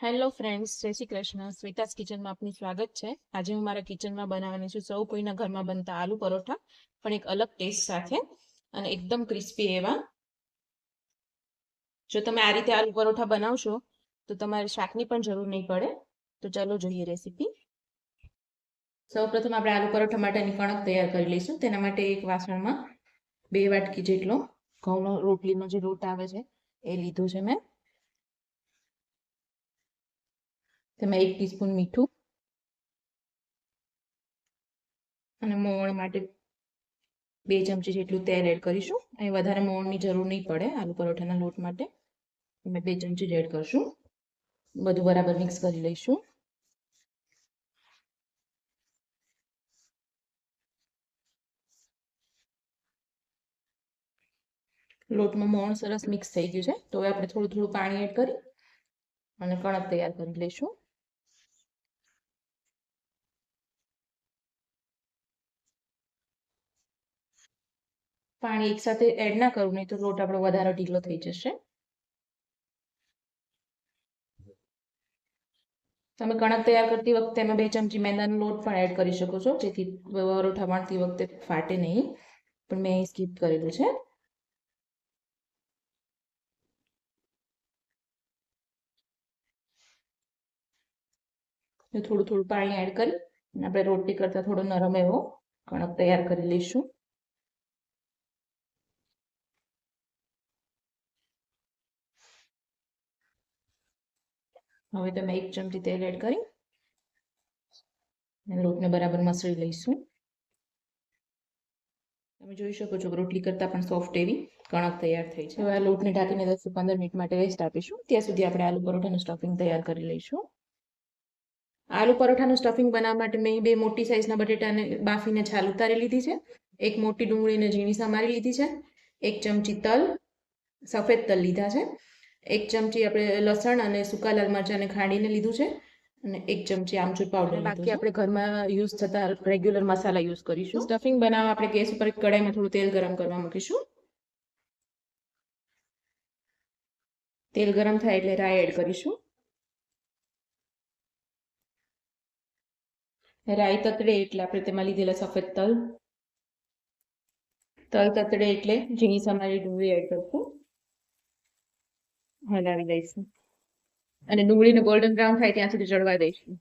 Hello friends, જય શ્રી કૃષ્ણ. શ્વેતાસ કિચનમાં આપનું સ્વાગત છે. આજે હું મારા કિચનમાં બનાવવાની છું સૌ કોઈના ઘરમાં બનતા આલુ પરોઠા, પણ એક અલગ ટેસ્ટ સાથે અને એકદમ ક્રિસ્પી એવા. જો તમે આ રીતે આલુ પરોઠા બનાવશો તો તમારે શાકની પણ જરૂર નહીં પડે. તો ચાલો જોઈએ રેસીપી. સૌપ્રથમ આપણે આલુ પરોઠા માટેની કણક તૈયાર કરી લઈશું. તેના માટે એક વાસણમાં 2 વાટકી જેટલો ઘઉંનો રોટલીનો જે લોટ આવે છે એ લીધો છે મેં. તેમાં 1 ટીસ્પૂન મીઠું અને મોવણ માટે 2 ચમચી જેટલું તેલ એડ કરીશું. અહીં વધારે મોવણની જરૂર નહીં પડે આલુ પરોઠાના લોટ માટે. અમે 2 ચમચી એડ કરશું. બધું બરાબર મિક્સ કરી લઈશું. લોટમાં મોવણ સરસ મિક્સ થઈ ગયું છે, તો હવે આપણે થોડું થોડું પાણી એડ કરી અને કણક તૈયાર કરી લઈશું. પાણી એકસાથે એડ ના કરવું, નહીં તો લોટ આપણો વધારે ઢીલો થઈ જશે. તમે કણક તૈયાર કરતી વખતે એમાં 2 ચમચી મેંદાનો લોટ પણ એડ કરી શકો છો, જેથી પરોઠા વણતી વખતે ફાટે નહીં. પણ મેં સ્કીપ કરેલું છે. થોડું થોડું પાણી એડ કરી આપણે રોટલી કરતા થોડો નરમ એવો કણક તૈયાર કરી લઈશું. હવે તમે 1 ચમચી તેલ એડ કરી અને લોટને બરાબર મસળી લઈશું. તમે જોઈ શકો છો રોટલી કરતાં પણ સોફ્ટ એવી કણક તૈયાર થઈ છે. હવે આ લોટને ઢાંકીને 10 થી 15 મિનિટ માટે રેસ્ટ આપીશું. ત્યાં સુધી આપણે આલુ પરોઠાનું સ્ટફિંગ તૈયાર કરી લઈશું. આલુ પરોઠાનું સ્ટફિંગ બનાવવા માટે મેં 2 મોટી સાઇઝના બટેટાને બાફીને છાલ ઉતારી લીધી છે. 1 મોટી ડુંગળીને ઝીણી સમારી લીધી છે. 1 ચમચી તલ, સફેદ તલ લીધા છે. 1 ચમચી આપણે લસણ અને સૂકા લાલ મરચાંને ખાંડીને લીધું છે અને 1 ચમચી આમચૂર પાવડર. બાકી આપણે ઘરમાં યુઝ થતા રેગ્યુલર મસાલા યુઝ કરીશું. સ્ટફિંગ બનાવવા આપણે ગેસ ઉપર કડાઈમાં થોડું તેલ ગરમ કરવા મૂકીશું. તેલ ગરમ થાય એટલે રાઈ એડ કરીશું. રાઈ તતડે એટલે આપણે તેમાં લીધેલા સફેદ તલ તતડે એટલે ઝીણી સમારેલી ડુંગળી એડ કરશું. હલાવી દઈશું અને ડુંગળીને ગોલ્ડન બ્રાઉન થાય ત્યાં સુધી ચડવા દઈશું.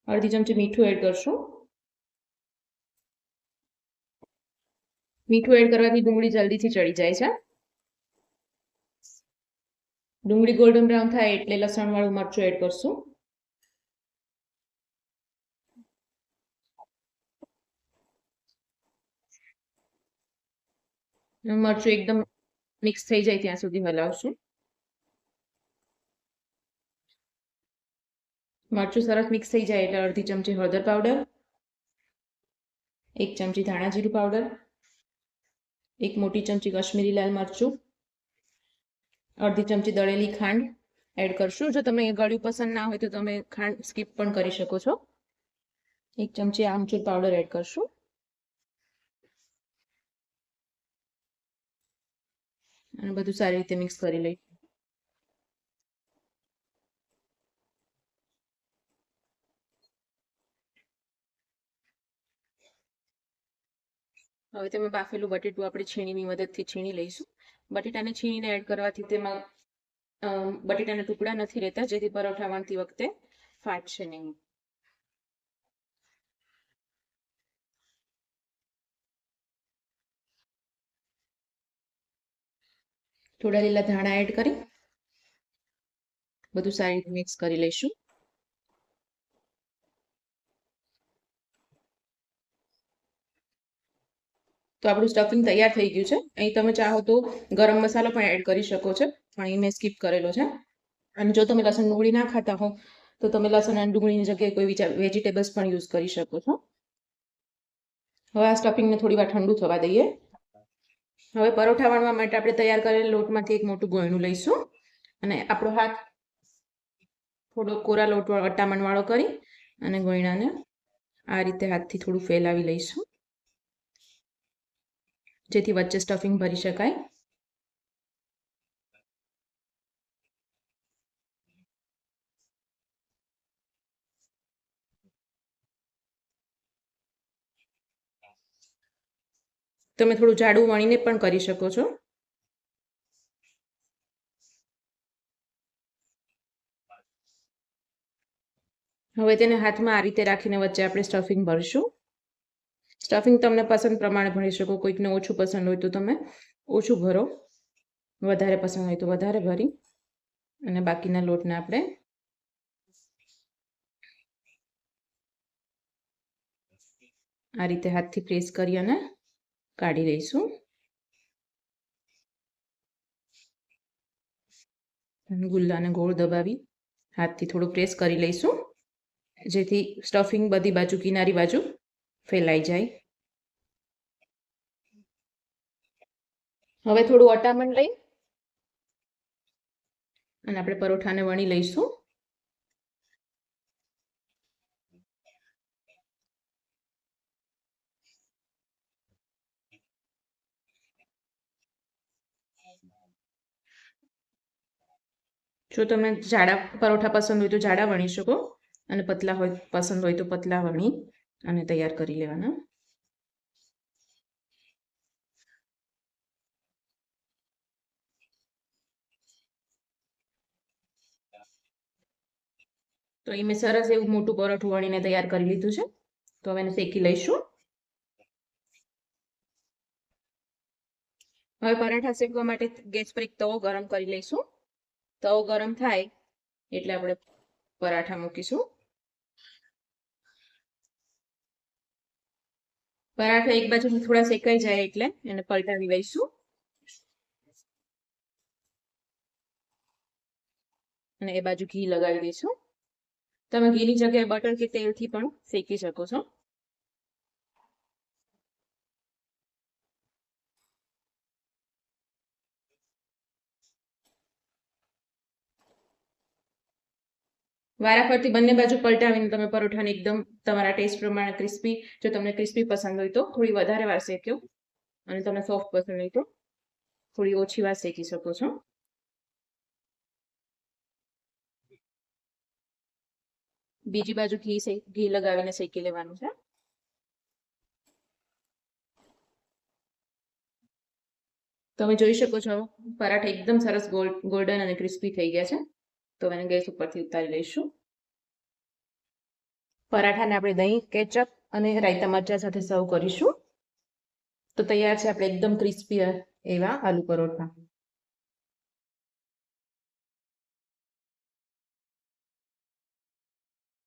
અડધી ચમચી મીઠું એડ કરશું. મીઠું એડ કરવાથી ડુંગળી જલ્દીથી ચડી જાય છે. ડુંગળી ગોલ્ડન બ્રાઉન થાય એટલે લસણ વાળું મરચું એડ કરશું. મરચું એકદમ મિક્સ થઈ જાય ત્યાં સુધી હલાવશું. મરચું સરસ મિક્સ થઈ જાય એટલે અડધી ચમચી હળદર પાવડર, 1 ચમચી ધાણા જીરું પાવડર, 1 મોટી ચમચી કશ્મીરી લાલ મરચું, અડધી ચમચી દળેલી ખાંડ એડ કરશું. જો તમે ગળ્યું પસંદ ના હોય તો તમે ખાંડ સ્કીપ પણ કરી શકો છો. 1 ચમચી આમચૂર પાવડર એડ કરશું અને બધું સારી રીતે મિક્સ કરી લઈશું. હવે તેમાં બાફેલું બટેટું આપણે છીણીની મદદથી છીણી લઈશું. બટેટાને છીણીને એડ કરવાથી તેમાં બટેટાના ટુકડા નથી રહેતા, જેથી પરોઠા વણતી વખતે ફાટશે નહીં. થોડા લીલા ધાણા એડ કરી બધું સારી રીતે મિક્સ કરી લઈશું. તો આપણું સ્ટફિંગ તૈયાર થઈ ગયું છે. અહીં તમે ચાહો તો ગરમ મસાલો પણ એડ કરી શકો છો, પણ અહીં મેં સ્કીપ કરેલો છે. અને જો તમે લસણ ડુંગળી ના ખાતા હો તો તમે લસણ અને ડુંગળીની જગ્યાએ કોઈ વેજીટેબલ્સ પણ યુઝ કરી શકો છો. હવે આ સ્ટફિંગને થોડી વાર ઠંડુ થવા દઈએ. હવે પરોઠા વણવા માટે આપણે તૈયાર કરેલ લોટમાંથી એક મોટું ગોયણું લઈશું અને આપણો હાથ થોડો કોરા લોટ અટામણ વાળો કરી અને ગોયણાને આ રીતે હાથથી થોડું ફેલાવી લઈશું, જેથી વચ્ચે સ્ટફિંગ ભરી શકાય. તમે થોડું જાડું વણીને પણ કરી શકો છો. હવે તેને હાથમાં આ રીતે રાખીને વચ્ચે આપણે સ્ટફિંગ ભરશું. સ્ટફિંગ તમને પસંદ પ્રમાણે ભરી શકો. કોઈકને ઓછું પસંદ હોય તો તમે ઓછું ભરો, વધારે પસંદ હોય તો વધારે ભરી અને બાકીના લોટને આપણે આ રીતે હાથથી પ્રેસ કરી અને કાઢી લઈશું. ગુલ્લાને ગોળ દબાવી હાથથી થોડું પ્રેસ કરી લઈશું, જેથી સ્ટફિંગ બધી બાજુ કિનારી બાજુ ફેલાઈ જાય. હવે થોડું અટામણ લઈ અને આપણે પરોઠાને વણી લઈશું. જો તમને જાડા પરોઠા પસંદ હોય તો જાડા વણી શકો અને પતલા હોય પસંદ હોય તો પતલા વણી અને તૈયાર કરી લેવાના. તો એ મેં સરસ એવું મોટું પરોઠું વણીને તૈયાર કરી લીધું છે. તો હવે એને શેકી લઈશું. હવે પરાઠા શેકવા માટે ગેસ પર એક તવો ગરમ કરી લઈશું. તવો ગરમ થાય એટલે આપણે પરાઠા મૂકીશું. પરાઠા એક બાજુથી થોડા શેકાઈ જાય એટલે એને પલટાવી લઈશું અને એ બાજુ ઘી લગાવી દઈશું. તમે ઘીની જગ્યાએ બટર કે તેલથી પણ શેકી શકો છો. વારાફરતી બંને બાજુ પલટાવીને તમે પરોઠાને એકદમ તમારા ટેસ્ટ પ્રમાણે ક્રિસ્પી, જો તમને ક્રિસ્પી પસંદ હોય તો થોડી વધારે વાર શેક્યો અને તમને સોફ્ટ પસંદ હોય તો થોડી ઓછી વાર શેકી શકો છો. બીજી બાજુ ઘી લગાવીને શેકી લેવાનું છે. તમે જોઈ શકો છો પરાઠા એકદમ સરસ ગોલ્ડન અને ક્રિસ્પી થઈ ગયા છે. તો એને ગેસ ઉપરથી ઉતારી લઈશું. પરાઠાને આપણે દહીં, કેચઅપ અને રાયતા મરચાં સાથે સર્વ કરીશું. તો તૈયાર છે આપણે એકદમ ક્રિસ્પી એવા આલુ પરોઠા.